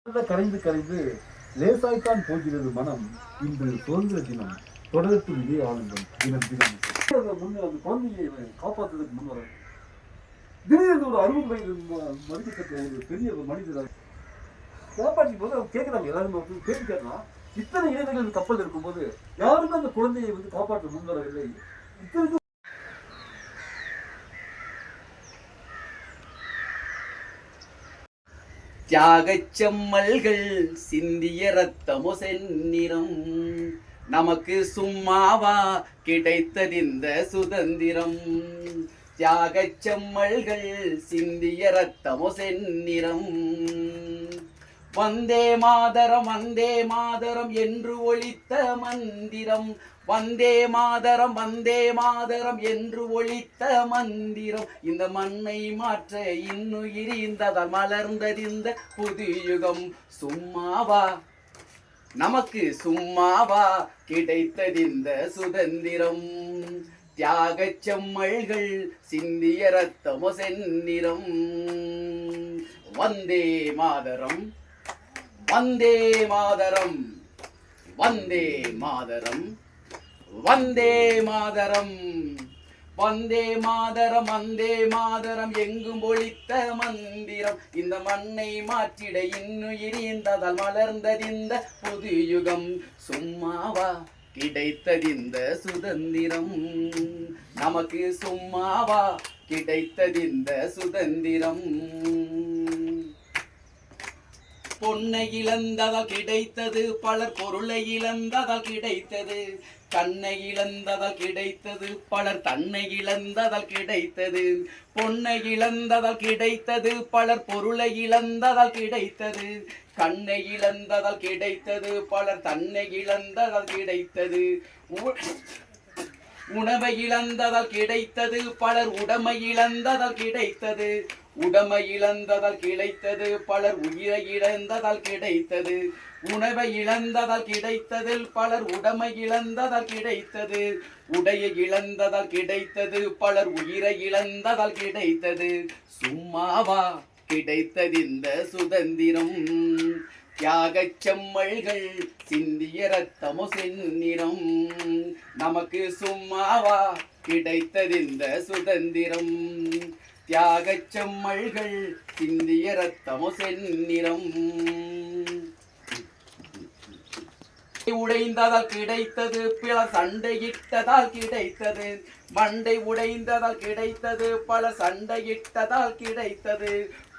கரைந்து கரைந்து லேசாய்த்தான் போகிறது மனம். இன்று சுதந்திர தினம் தொடரத்தில் இதே ஆனந்தம் தினம் தினம். முன்னே அந்த குழந்தையை காப்பாற்றுவதற்கு முன்வர திடீரென்று ஒரு 60 வயது மதிக்கத்தக்க ஒரு பெரிய ஒரு மனிதர் காப்பாற்றும் போது அவங்க கேட்கிறாங்க. எல்லாருமே கேள்வி கேட்கலாம். இத்தனை இளைஞர்கள் கப்பல் இருக்கும்போது யாருமே அந்த குழந்தையை காப்பாற்ற முன்வரவில்லை. இத்தனை தியாகச் செம்மல்கள் சிந்திய ரத்தமோ செந்நிறம். நமக்கு சும்மாவா கிடைத்ததிந்த சுதந்திரம். தியாகச் செம்மல்கள் சிந்திய ரத்தமோ செந்நிறம். வந்தே மாதரம் வந்தே மாதரம் என்று ஒலித்த மந்திரம். வந்தே மாதரம் வந்தே மாதரம் என்று ஒலித்த மந்திரம். இந்த மண்ணை மாற்ற இன்னுயிர் ஈந்ததால் மலர்ந்ததிந்த புதுயுகம். சும்மாவா நமக்கு சும்மாவா கிடைத்ததிந்த சுதந்திரம். தியாகச் செம்மல்கள் சிந்திய ரத்தமோ செந்நிறம். வந்தே மாதரம் வந்தே மாதரம் வந்தே மாதரம் வந்தே மாதரம் வந்தே மாதரம் வந்தே மாதரம் எங்கும் ஒலித்த மந்திரம். இந்த மண்ணை மாற்றிட இன்னுயிர் ஈந்ததால் மலர்ந்ததிந்த புதுயுகம். சும்மாவா கிடைத்ததிந்த சுதந்திரம். நமக்கு சும்மாவா கிடைத்ததிந்த சுதந்திரம். பொன்னை இழந்ததால் கிடைத்தது பலர், பொருளை இழந்ததால் கிடைத்தது. கண்ணை இழந்ததால் கிடைத்தது பலர், தன்னை இழந்ததால் கிடைத்தது. பொன்னை இழந்ததால் கிடைத்தது பலர், பொருளை இழந்ததால் கிடைத்தது. கண்ணை இழந்ததால் கிடைத்தது பலர், தன்னை இழந்ததால் கிடைத்தது. உணவை இழந்ததால் கிடைத்தது பலர், உடைமை இழந்ததால் கிடைத்தது. உடைமை இழந்ததால் கிடைத்தது பலர், உயிரை இழந்ததால் கிடைத்தது. உணவை இழந்ததால் கிடைத்ததில் பலர், உடைமை இழந்ததால் கிடைத்தது. உடையை இழந்ததால் கிடைத்தது பலர், உயிரை இழந்ததால் கிடைத்தது. சும்மாவா கிடைத்ததிந்த சுதந்திரம். தியாகச் செம்மல்கள் சிந்திய ரத்தமோ செந்நிறம். நமக்கு சும்மாவா கிடைத்ததிந்த சுதந்திரம். தியாகச் செம்மல்கள் சிந்திய ரத்தமோ செந்நிறம். உடைந்ததால் கிடைத்தது பல, சண்டையிட்டதால் கிடைத்தது. மண்டை உடைந்ததால் கிடைத்தது பல, சண்டையிட்டதால் கிடைத்தது.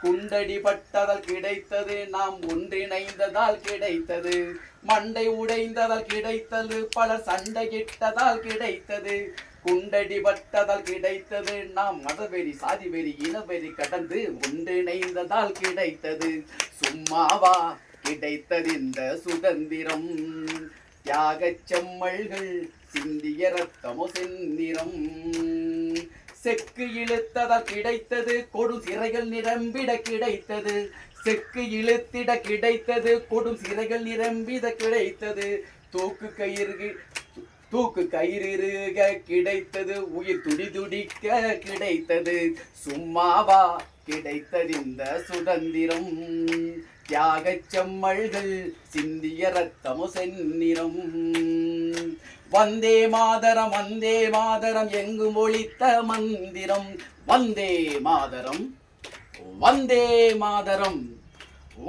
குண்டடி பட்டதால் கிடைத்தது, நாம் ஒன்றிணைந்ததால் கிடைத்தது. மண்டை உடைந்ததால் கிடைத்தது பல, சண்டையிட்டதால் கிடைத்தது. குண்டடி பட்டதால் கிடைத்தது, நாம் மதவெறி சாதிவெறி இனவெறி கடந்து ஒன்றிணைந்ததால் கிடைத்தது. சும்மாவா கிடைத்ததிந்த சுதந்திரம். தியாகச் செம்மல்கள் சிந்திய ரத்தமோ செந்நிறம். செக்கு இழுத்ததால் கிடைத்தது, கொடும் சிறைகள் நிரம்பிட கிடைத்தது. செக்கு இழுத்திட கிடைத்தது, கொடும் சிறைகள் நிரம்பிட கிடைத்தது. தூக்கு கயிறுக கிடைத்தது, உயிர் துடிதுடிக்க கிடைத்தது. சும்மாவா கிடைத்ததிந்த சுதந்திரம். தியாகச் செம்மல்கள் சிந்திய ரத்தமோ செந்நிறம். வந்தே மாதரம் வந்தே மாதரம் எங்கும் ஒலித்த மந்திரம். வந்தே மாதரம் வந்தே மாதரம்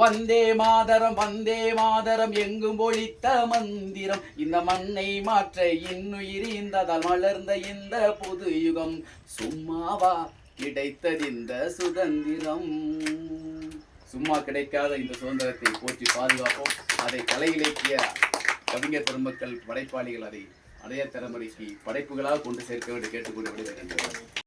வந்தே மாதரம் வந்தே மாதரம் எங்கும் ஒலித்த மந்திரம். இந்த மண்ணை மாற்ற இன்னுயிர் ஈந்ததால் மலர்ந்த இந்த புது யுகம். சும்மாவா கிடைத்ததிந்த சுதந்திரம். சும்மா கிடைக்காத இந்த சுதந்திரத்தை போற்றி பாதுகாப்போம். அதை கலை இலக்கிய கவிஞர் பெருமக்கள் படைப்பாளிகள் அதை அடைய தலைமுறைக்கு படைப்புகளாக கொண்டு சேர்க்க வேண்டும் கேட்டுக்கொண்டு விடுகிறேன்.